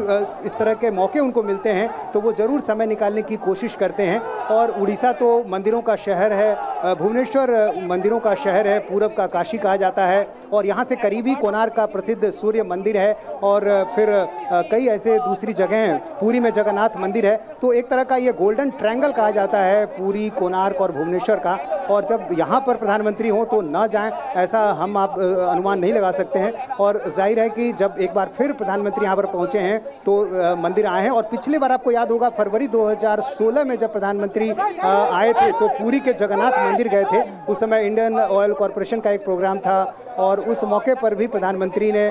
इस तरह के मौके उनको मिलते हैं तो वो ज़रूर समय निकालने की कोशिश करते हैं। और उड़ीसा तो मंदिरों का शहर है, भुवनेश्वर मंदिरों का शहर है, पूरब का काशी कहा जाता है और यहाँ से करीबी कोणार्क का प्रसिद्ध सूर्य मंदिर है और फिर कई ऐसे दूसरी जगह हैं, पुरी में जगन्नाथ मंदिर है। तो एक तरह का ये गोल्डन ट्रायंगल कहा जाता है पुरी, कोणार्क और भुवनेश्वर का। और जब यहाँ पर प्रधानमंत्री हों तो न जाएं ऐसा हम आप अनुमान नहीं लगा सकते हैं। और जाहिर है कि जब एक बार फिर प्रधानमंत्री यहाँ पर पहुँचे हैं तो मंदिर आए हैं। और पिछली बार आपको याद होगा फरवरी 2016 में जब प्रधानमंत्री आए थे तो पुरी के जगन्नाथ मंदिर गए थे। उस समय इंडियन ऑयल कॉरपोरेशन का एक प्रोग्राम था और उस मौके पर भी प्रधानमंत्री ने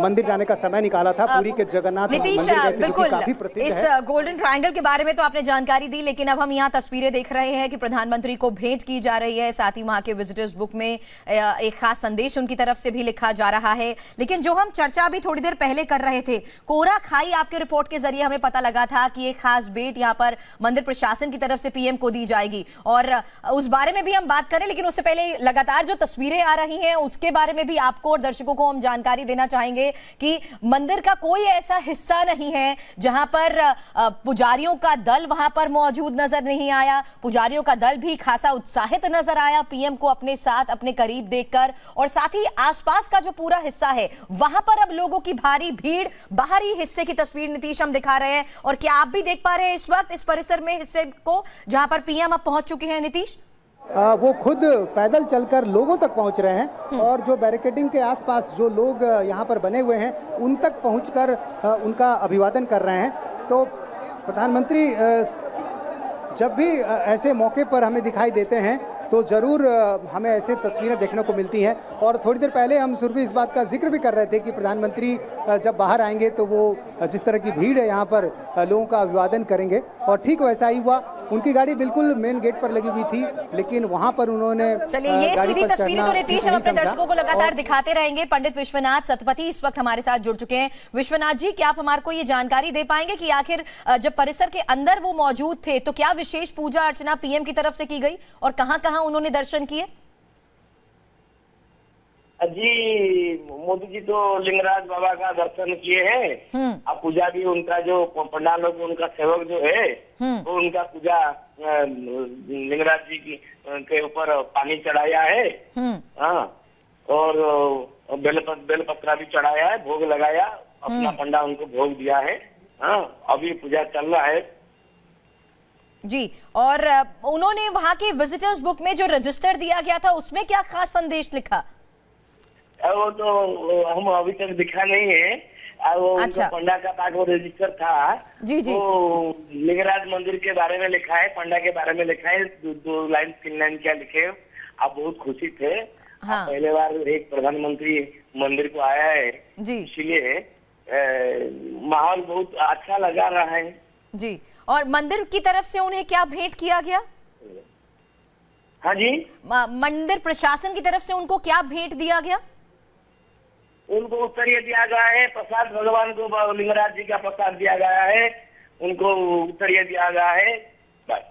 मंदिर जाने का समय निकाला था। पुरी के जगन्नाथ नीतीश, बिल्कुल काफी प्रसिद्ध इस है। गोल्डन ट्रायंगल के बारे में तो आपने जानकारी दी, लेकिन अब हम यहाँ तस्वीरें देख रहे हैं कि प्रधानमंत्री को भेंट की जा रही है, साथ ही वहां के विजिटर्स बुक में एक खास संदेश उनकी तरफ से भी लिखा जा रहा है। लेकिन जो हम चर्चा भी थोड़ी देर पहले कर रहे थे, कोरा खाई आपके रिपोर्ट के जरिए हमें पता लगा था कि एक खास भेंट यहाँ पर मंदिर प्रशासन की तरफ से पीएम को दी जाएगी और उस बारे में भी हम बात करें। लेकिन उससे पहले लगातार जो तस्वीरें आ रही हैं उसके बारे में भी आपको और दर्शकों को हम जानकारी देना चाहेंगे कि मंदिर का कोई ऐसा हिस्सा नहीं है जहां पर पुजारियों का दल वहां पर मौजूद नजर नहीं आया। पुजारियों का दल भी खासा उत्साहित नजर आया पीएम को अपने साथ, अपने करीब देखकर। और साथ ही आसपास का जो पूरा हिस्सा है वहां पर अब लोगों की भारी भीड़, बाहरी हिस्से की तस्वीर नीतीश हम दिखा रहे हैं। और क्या आप भी देख पा रहे हैं इस वक्त इस परिसर में हिस्से को जहां पर पीएम अब पहुंच चुके हैं नीतीश? वो खुद पैदल चलकर लोगों तक पहुंच रहे हैं और जो बैरिकेडिंग के आसपास जो लोग यहाँ पर बने हुए हैं उन तक पहुंचकर उनका अभिवादन कर रहे हैं। तो प्रधानमंत्री जब भी ऐसे मौके पर हमें दिखाई देते हैं तो ज़रूर हमें ऐसे तस्वीरें देखने को मिलती हैं। और थोड़ी देर पहले हम सुरभि इस बात का जिक्र भी कर रहे थे कि प्रधानमंत्री जब बाहर आएंगे तो वो जिस तरह की भीड़ है यहाँ पर लोगों का अभिवादन करेंगे और ठीक वैसा ही हुआ। उनकी गाड़ी बिल्कुल मेन गेट पर लगी हुई थी लेकिन वहां पर उन्होंने चलिए ये सीधी तस्वीरें तो नीतीश हम अपने दर्शकों को लगातार दिखाते रहेंगे। पंडित विश्वनाथ सतपथी इस वक्त हमारे साथ जुड़ चुके हैं। विश्वनाथ जी, क्या आप हमारे को ये जानकारी दे पाएंगे कि आखिर जब परिसर के अंदर वो मौजूद थे तो क्या विशेष पूजा अर्चना पीएम की तरफ से की गई और कहां-कहां उन्होंने दर्शन किए? जी, मोदी जी तो लिंगराज बाबा का दर्शन किए हैं। अब पूजा भी उनका जो पंडाल लोग उनका सेवक जो है वो उनका पूजा लिंगराज जी की के ऊपर पानी चढ़ाया है। हाँ, और बेलपत्रा भी चढ़ाया है, भोग लगाया, अपना पंडा उनको भोग दिया है। हाँ, अभी पूजा चल रहा है जी। और उन्होंने वहां के विजिटर्स बुक में जो रजिस्टर दिया गया था उसमें क्या खास संदेश लिखा? वो तो हम अभी तक दिखा नहीं है। वो अच्छा। पंडा का पाठ वो रजिस्टर था जी जी। वो लिंगराज मंदिर के बारे में लिखा है, पंडा के बारे में लिखा है, 2 लाइन 3 लाइन क्या लिखे। आप बहुत खुशी थे। हाँ। पहले बार एक प्रधानमंत्री मंदिर को आया है जी, इसलिए माहौल बहुत अच्छा लगा रहा है जी। और मंदिर की तरफ से उन्हें क्या भेंट किया गया? हाँ जी, मंदिर प्रशासन की तरफ से उनको क्या भेंट दिया गया? उनको उत्तरीय दिया गया है, प्रसाद भगवान को लिंगराज जी का प्रसाद दिया गया है, उनको उत्तरीय दिया गया है। बस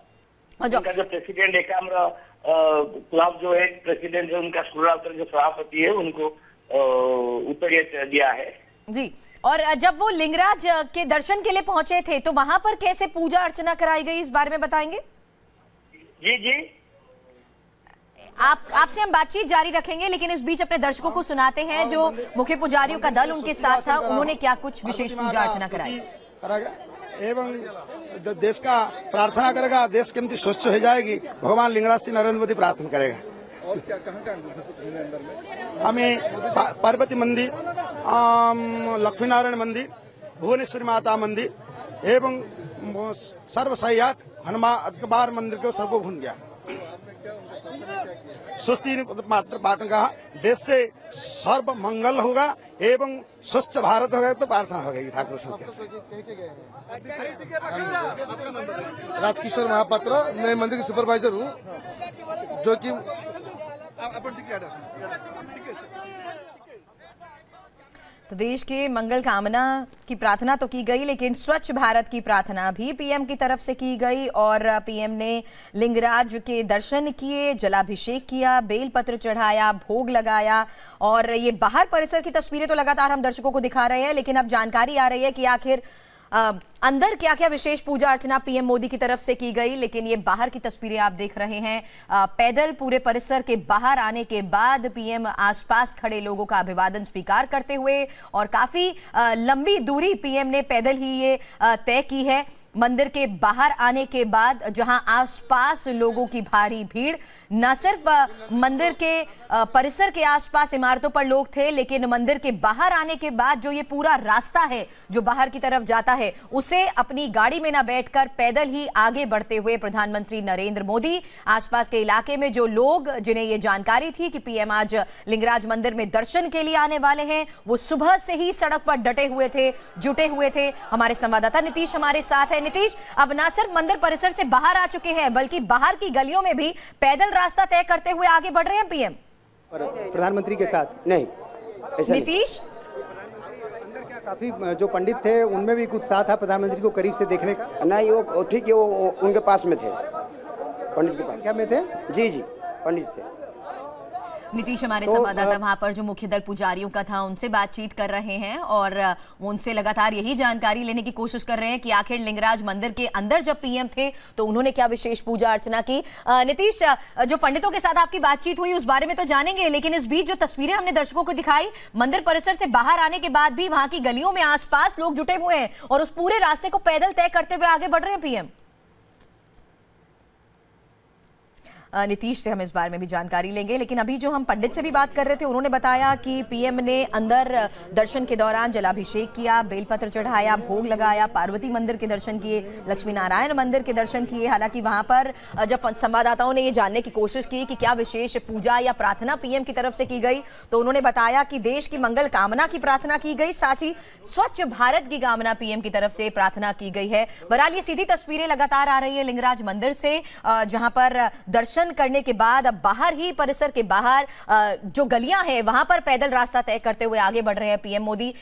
उनका जो प्रेसिडेंट एकाम्र क्लब जो है प्रेसिडेंट है उनका सुरावतर जो सभापति है उनको उत्तरीय दिया है जी। और जब वो लिंगराज के दर्शन के लिए पहुंचे थे तो वहां पर कैसे पूजा अर्चना कराई गई, इस बारे में बताएंगे? जी जी। आपसे हम बातचीत जारी रखेंगे, लेकिन इस बीच अपने दर्शकों को सुनाते हैं जो मुख्य पुजारियों का दल उनके साथ था, उन्होंने क्या कुछ विशेष पूजा अर्चना कराई एवं देश का प्रार्थना करेगा, देश केमती स्वच्छ हो जाएगी, भगवान लिंगराज श्री नरेंद्र मोदी प्रार्थना करेगा। और क्या कहाँ हमें पार्वती मंदिर, लक्ष्मी नारायण मंदिर, भुवनेश्वरी माता मंदिर एवं सर्वसह्याट हनुमान अकबर मंदिर को सबको घूम गया। सुस्ती मात्र पाठ कहा, देश से सर्व मंगल होगा एवं स्वच्छ भारत होगा, तो प्रार्थना होगी ठाकुर राजकिशोर महापात्र, मैं मंदिर के सुपरवाइजर हूँ, जो कि तो देश के मंगल कामना की प्रार्थना तो की गई, लेकिन स्वच्छ भारत की प्रार्थना भी पीएम की तरफ से की गई और पीएम ने लिंगराज के दर्शन किए, जलाभिषेक किया, बेलपत्र चढ़ाया, भोग लगाया। और ये बाहर परिसर की तस्वीरें तो लगातार हम दर्शकों को दिखा रहे हैं, लेकिन अब जानकारी आ रही है कि आखिर अंदर क्या क्या विशेष पूजा अर्चना पीएम मोदी की तरफ से की गई। लेकिन ये बाहर की तस्वीरें आप देख रहे हैं, पैदल पूरे परिसर के बाहर आने के बाद पीएम आसपास खड़े लोगों का अभिवादन स्वीकार करते हुए, और काफी लंबी दूरी पीएम ने पैदल ही ये तय की है। मंदिर के बाहर आने के बाद जहां आसपास लोगों की भारी भीड़, न सिर्फ मंदिर के परिसर के आसपास इमारतों पर लोग थे, लेकिन मंदिर के बाहर आने के बाद जो ये पूरा रास्ता है जो बाहर की तरफ जाता है, उसे अपनी गाड़ी में न बैठकर पैदल ही आगे बढ़ते हुए प्रधानमंत्री नरेंद्र मोदी आसपास के इलाके में जो लोग जिन्हें ये जानकारी थी कि पीएम आज लिंगराज मंदिर में दर्शन के लिए आने वाले हैं, वो सुबह से ही सड़क पर डटे हुए थे, जुटे हुए थे। हमारे संवाददाता नीतीश हमारे साथ है। नीतीश, अब ना सिर्फ मंदिर परिसर से बाहर आ चुके हैं, बल्कि बाहर की गलियों में भी पैदल रास्ता तय करते हुए आगे बढ़ रहे हैं पीएम प्रधानमंत्री के साथ। नहीं, नीतीश, अंदर क्या काफी जो पंडित थे उनमें भी कुछ उत्साह था प्रधानमंत्री को करीब से देखने का? नहीं, वो ठीक है, वो उनके पास में थे, पंडित के पास। क्या में थे? जी जी, पंडित थे। नीतीश हमारे संवाददाता वहां पर जो मुख्य दल पुजारियों का था उनसे बातचीत कर रहे हैं और उनसे लगातार यही जानकारी लेने की कोशिश कर रहे हैं कि आखिर लिंगराज मंदिर के अंदर जब पीएम थे तो उन्होंने क्या विशेष पूजा अर्चना की। नीतीश, जो पंडितों के साथ आपकी बातचीत हुई उस बारे में तो जानेंगे, लेकिन इस बीच जो तस्वीरें हमने दर्शकों को दिखाई, मंदिर परिसर से बाहर आने के बाद भी वहां की गलियों में आसपास लोग जुटे हुए हैं और उस पूरे रास्ते को पैदल तय करते हुए आगे बढ़ रहे हैं पीएम। नीतीश से हम इस बारे में भी जानकारी लेंगे, लेकिन अभी जो हम पंडित से भी बात कर रहे थे उन्होंने बताया कि पीएम ने अंदर दर्शन के दौरान जलाभिषेक किया, बेलपत्र चढ़ाया, भोग लगाया, पार्वती मंदिर के दर्शन किए, लक्ष्मी नारायण मंदिर के दर्शन किए। हालांकि वहां पर जब संवाददाताओं ने ये जानने की कोशिश की कि क्या विशेष पूजा या प्रार्थना पीएम की तरफ से की गई, तो उन्होंने बताया कि देश की मंगल कामना की प्रार्थना की गई, साथ ही स्वच्छ भारत की कामना पीएम की तरफ से प्रार्थना की गई है। बहरहाल ये सीधी तस्वीरें लगातार आ रही है लिंगराज मंदिर से, जहां पर दर्शन करने के बाद अब बाहर ही परिसर के बाहर जो गलियां हैं वहां पर पैदल रास्ता तय करते हुए आगे बढ़ रहे हैं पीएम मोदी।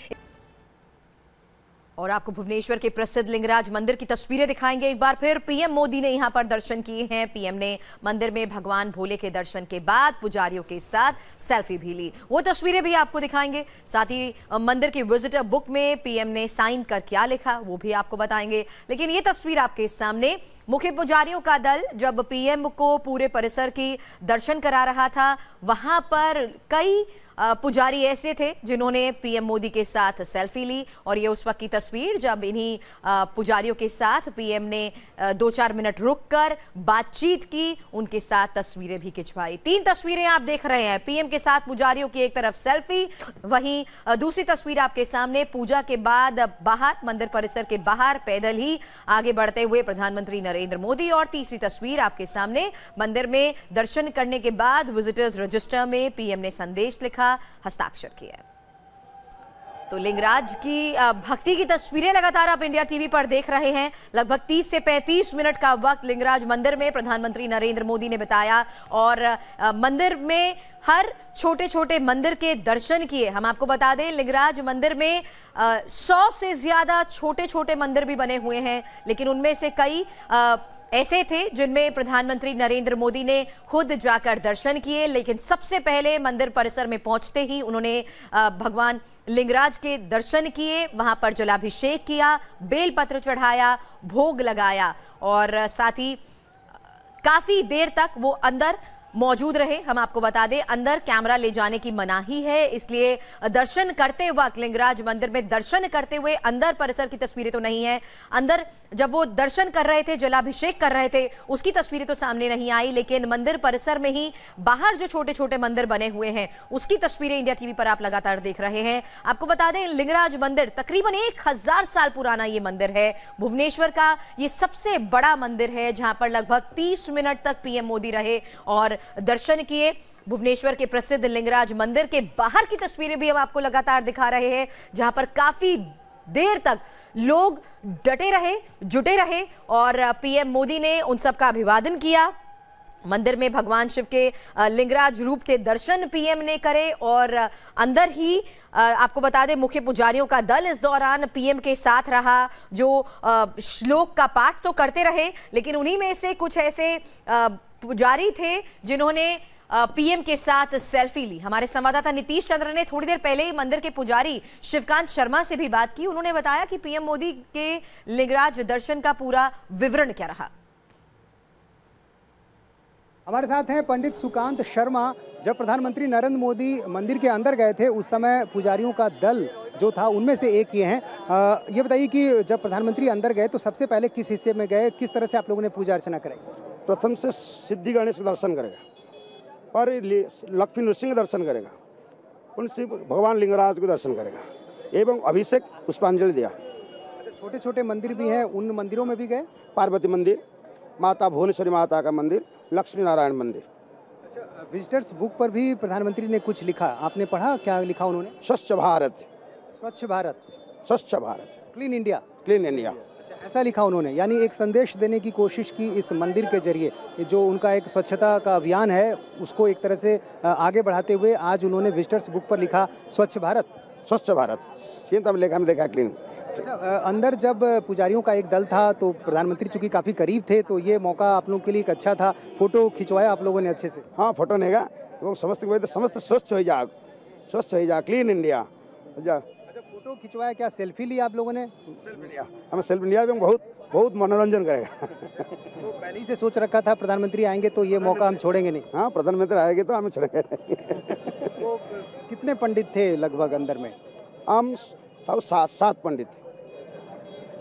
और आपको भुवनेश्वर के प्रसिद्ध लिंगराज मंदिर की तस्वीरें दिखाएंगे एक बार फिर। पीएम मोदी ने यहां पर दर्शन किए हैं। पीएम ने मंदिर में भगवान भोले के दर्शन के बाद पुजारियों के साथ सेल्फी भी ली, वो तस्वीरें भी आपको दिखाएंगे। साथ ही मंदिर की विजिटर बुक में पीएम ने साइन कर क्या लिखा वो भी आपको बताएंगे। लेकिन ये तस्वीर आपके सामने, मुख्य पुजारियों का दल जब पीएम को पूरे परिसर की दर्शन करा रहा था, वहां पर कई पुजारी ऐसे थे जिन्होंने पीएम मोदी के साथ सेल्फी ली। और ये उस वक्त की तस्वीर जब इन्हीं पुजारियों के साथ पीएम ने 2-4 मिनट रुककर बातचीत की, उनके साथ तस्वीरें भी खिंचवाई। 3 तस्वीरें आप देख रहे हैं, पीएम के साथ पुजारियों की एक तरफ सेल्फी, वहीं दूसरी तस्वीर आपके सामने पूजा के बाद बाहर मंदिर परिसर के बाहर पैदल ही आगे बढ़ते हुए प्रधानमंत्री नरेंद्र मोदी, और तीसरी तस्वीर आपके सामने मंदिर में दर्शन करने के बाद विजिटर्स रजिस्टर में पीएम ने संदेश लिखा, हस्ताक्षर किया। तो लिंगराज की भक्ति की तस्वीरें लगातार आप इंडिया टीवी पर देख रहे हैं। लगभग 30 से 35 मिनट का वक्त लिंगराज मंदिर में प्रधानमंत्री नरेंद्र मोदी ने बिताया और मंदिर में हर छोटे छोटे मंदिर के दर्शन किए। हम आपको बता दें, लिंगराज मंदिर में 100 से ज्यादा छोटे छोटे मंदिर भी बने हुए हैं, लेकिन उनमें से कई ऐसे थे जिनमें प्रधानमंत्री नरेंद्र मोदी ने खुद जाकर दर्शन किए। लेकिन सबसे पहले मंदिर परिसर में पहुंचते ही उन्होंने भगवान लिंगराज के दर्शन किए, वहां पर जलाभिषेक किया, बेलपत्र चढ़ाया, भोग लगाया और साथ ही काफी देर तक वो अंदर मौजूद रहे। हम आपको बता दें, अंदर कैमरा ले जाने की मनाही है, इसलिए दर्शन करते वक्त लिंगराज मंदिर में दर्शन करते हुए अंदर परिसर की तस्वीरें तो नहीं है। अंदर जब वो दर्शन कर रहे थे, जलाभिषेक कर रहे थे, उसकी तस्वीरें तो सामने नहीं आई, लेकिन मंदिर परिसर में ही बाहर जो छोटे छोटे मंदिर बने हुए हैं उसकी तस्वीरें इंडिया टीवी पर आप लगातार देख रहे हैं। आपको बता दें, लिंगराज मंदिर तकरीबन 1000 साल पुराना ये मंदिर है। भुवनेश्वर का ये सबसे बड़ा मंदिर है, जहां पर लगभग 30 मिनट तक पीएम मोदी रहे और दर्शन किए। भुवनेश्वर के प्रसिद्ध लिंगराज मंदिर के बाहर की तस्वीरें भी हम आपको लगातार दिखा रहे हैं, जहां पर काफी देर तक लोग डटे रहे, जुटे रहे और पीएम मोदी ने उन सबका अभिवादन किया। मंदिर में भगवान शिव के लिंगराज रूप के दर्शन पीएम ने करे और अंदर ही आपको बता दें, मुख्य पुजारियों का दल इस दौरान पीएम के साथ रहा, जो श्लोक का पाठ तो करते रहे, लेकिन उन्हीं में से कुछ ऐसे पुजारी थे जिन्होंने पीएम के साथ सेल्फी ली। हमारे संवाददाता नीतीश चंद्र ने थोड़ी देर पहले ही मंदिर के पुजारी शिवकांत शर्मा से भी बात की। उन्होंने बताया कि पीएम मोदी के लिंगराज दर्शन का पूरा विवरण क्या रहा। हमारे साथ हैं पंडित सुकांत शर्मा। जब प्रधानमंत्री नरेंद्र मोदी मंदिर के अंदर गए थे, उस समय पुजारियों का दल जो था उनमें से एक ये हैं। ये बताइए कि जब प्रधानमंत्री अंदर गए तो सबसे पहले किस हिस्से में गए, किस तरह से आप लोगों ने पूजा अर्चना कराई? प्रथम से सिद्धि गणेश का दर्शन करेगा और लक्ष्मी नृसिंह दर्शन करेगा, उनसे भगवान लिंगराज को दर्शन करेगा एवं अभिषेक पुष्पांजलि दिया। छोटे छोटे मंदिर भी हैं, उन मंदिरों में भी गए? पार्वती मंदिर, माता भुवनेश्वरी माता का मंदिर, लक्ष्मी नारायण मंदिर। अच्छा, विजिटर्स बुक पर भी प्रधानमंत्री ने कुछ लिखा, आपने पढ़ा? क्या लिखा उन्होंने? स्वच्छ भारत, स्वच्छ भारत, स्वच्छ Bharat, clean India, clean India, ऐसा लिखा उन्होंने। यानी एक संदेश देने की कोशिश की इस मंदिर के जरिए। जो उनका एक स्वच्छता का अभियान है उसको एक तरह से आगे बढ़ाते हुए आज उन्होंने विजिटर्स बुक पर लिखा स्वच्छ भारत, स्वच्छ भारत। सीता में लेखा में देखा क्लीन। अच्छा, अंदर जब पुजारियों का एक दल था तो प्रधानमंत्री चूंकि काफ़ी करीब थे, तो ये मौका आप लोगों के लिए एक अच्छा था। फोटो खिंचवाया आप लोगों ने अच्छे से? हाँ, फोटो नेगा वो समस्त समस्त स्वच्छ हो जा, स्वच्छ हो जा, क्लीन इंडिया। अच्छा, फोटो खिंचवाया, क्या सेल्फी ली आप लोगों ने? सेल्फी लिया, हमें सेल्फी लिया भी, बहुत बहुत मनोरंजन करेगा। तो पहले ही से सोच रखा था प्रधानमंत्री आएंगे तो ये मौका हम छोड़ेंगे नहीं? हाँ, प्रधानमंत्री आएंगे तो हमें छोड़ेंगे नहीं। तो कितने पंडित थे लगभग अंदर में? हम 7 पंडित।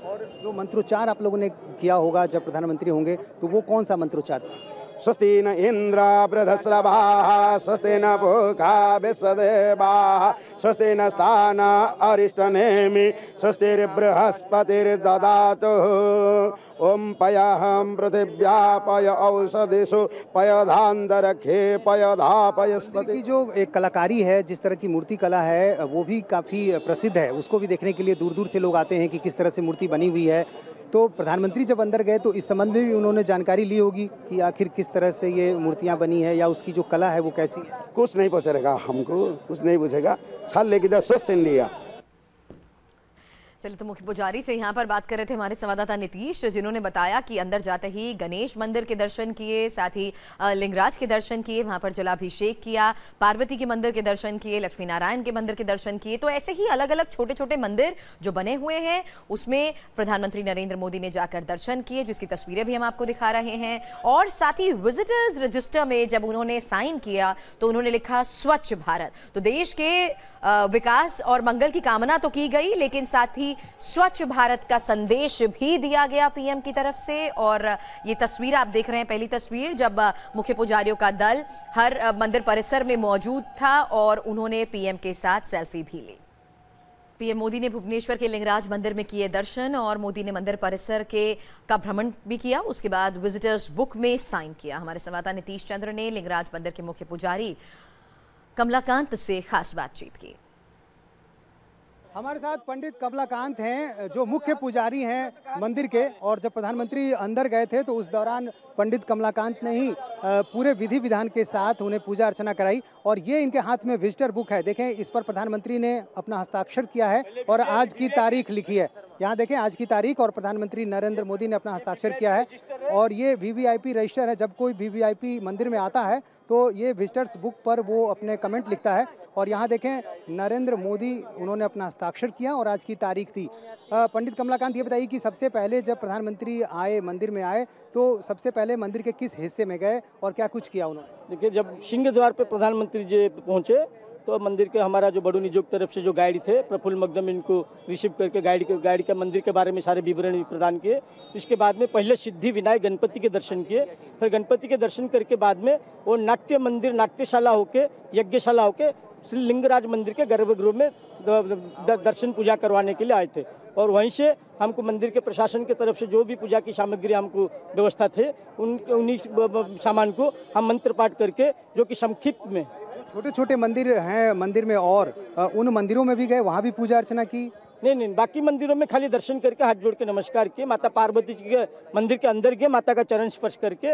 और जो मंत्रोच्चार आप लोगों ने किया होगा जब प्रधानमंत्री होंगे, तो वो कौन सा मंत्रोच्चार था? स्वस्ति न इंद्र बृहस्रवाः, स्वस्ति न पूषा विश्वदेवाः, स्वस्ति न स्थान अरिष्टनेमि, स्वस्ति बृहस्पतिर्ददातु। ओम पयहं पृथिव्या पय औषधिषु पयधान्तरखे पयधापयस्पति। की जो एक कलाकारी है, जिस तरह की मूर्ति कला है, वो भी काफ़ी प्रसिद्ध है। उसको भी देखने के लिए दूर दूर से लोग आते हैं कि किस तरह से मूर्ति बनी हुई है। तो प्रधानमंत्री जब अंदर गए तो इस संबंध में भी उन्होंने जानकारी ली होगी कि आखिर किस तरह से ये मूर्तियां बनी है या उसकी जो कला है वो कैसी है? कुछ नहीं पूछेगा हमको, कुछ नहीं पूछेगा, छाल लेके स्वच्छ इंडिया। चलिए, तो मुख्य पुजारी से यहाँ पर बात कर रहे थे हमारे संवाददाता नीतीश, जिन्होंने बताया कि अंदर जाते ही गणेश मंदिर के दर्शन किए, साथ ही लिंगराज के दर्शन किए, वहाँ पर जलाभिषेक किया, पार्वती के मंदिर के दर्शन किए, लक्ष्मी नारायण के मंदिर के दर्शन किए। तो ऐसे ही अलग अलग छोटे छोटे मंदिर जो बने हुए हैं उसमें प्रधानमंत्री नरेंद्र मोदी ने जाकर दर्शन किए, जिसकी तस्वीरें भी हम आपको दिखा रहे हैं। और साथ ही विजिटर्स रजिस्टर में जब उन्होंने साइन किया तो उन्होंने लिखा स्वच्छ भारत। तो देश के विकास और मंगल की कामना तो की गई, लेकिन साथ ही स्वच्छ भारत का संदेश भी दिया गया पीएम की तरफ से। और ये तस्वीर आप देख रहे हैं, पहली तस्वीर जब मुख्य पुजारियों का दल हर मंदिर परिसर में मौजूद था और उन्होंने पीएम के साथ सेल्फी भी ली। पीएम मोदी ने भुवनेश्वर के लिंगराज मंदिर में किए दर्शन और मोदी ने मंदिर परिसर का भ्रमण भी किया। उसके बाद विजिटर्स बुक में साइन किया। हमारे संवाददाता नीतीश चंद्र ने लिंगराज मंदिर के मुख्य पुजारी कमलाकांत से खास बातचीत की। हमारे साथ पंडित कमलाकांत हैं, जो मुख्य पुजारी हैं मंदिर के। और जब प्रधानमंत्री अंदर गए थे तो उस दौरान पंडित कमलाकांत ने ही पूरे विधि विधान के साथ उन्हें पूजा अर्चना कराई। और ये इनके हाथ में विजिटर बुक है, देखें इस पर प्रधानमंत्री ने अपना हस्ताक्षर किया है और आज की तारीख लिखी है। यहाँ देखें आज की तारीख और प्रधानमंत्री नरेंद्र मोदी ने अपना हस्ताक्षर किया है और ये वीवीआईपी रजिस्टर है। जब कोई वीवीआईपी मंदिर में आता है तो ये विजिटर्स बुक पर वो अपने कमेंट लिखता है और यहाँ देखें नरेंद्र मोदी उन्होंने अपना हस्ताक्षर किया और आज की तारीख थी। पंडित कमलाकांत, ये बताइए कि सबसे पहले जब प्रधानमंत्री आए मंदिर में आए तो सबसे पहले मंदिर के किस हिस्से में गए और क्या कुछ किया उन्होंने? देखिए, जब सिंह द्वार पे प्रधानमंत्री जी पहुँचे तो मंदिर के हमारा जो बड़ू निजोग तरफ से जो गाइड थे प्रफुल्ल मकदम, इनको रिसीव करके गाइड के मंदिर के बारे में सारे विवरण प्रदान किए। इसके बाद में पहले सिद्धि विनायक गणपति के दर्शन किए, फिर गणपति के दर्शन करके बाद में वो नाट्य मंदिर नाट्यशाला होके यज्ञशाला होके श्री लिंगराज मंदिर के गर्भगृह में दर्शन पूजा करवाने के लिए आए थे और वहीं से हमको मंदिर के प्रशासन की तरफ से जो भी पूजा की सामग्री हमको व्यवस्था थे उन्हीं सामान को हम मंत्र पाठ करके, जो कि संक्षिप्त में छोटे छोटे मंदिर हैं मंदिर में और उन मंदिरों में भी गए, वहाँ भी पूजा अर्चना की? नहीं, बाकी मंदिरों में खाली दर्शन करके हाथ जोड़ के नमस्कार किए। माता पार्वती जी के मंदिर के अंदर गए, माता का चरण स्पर्श करके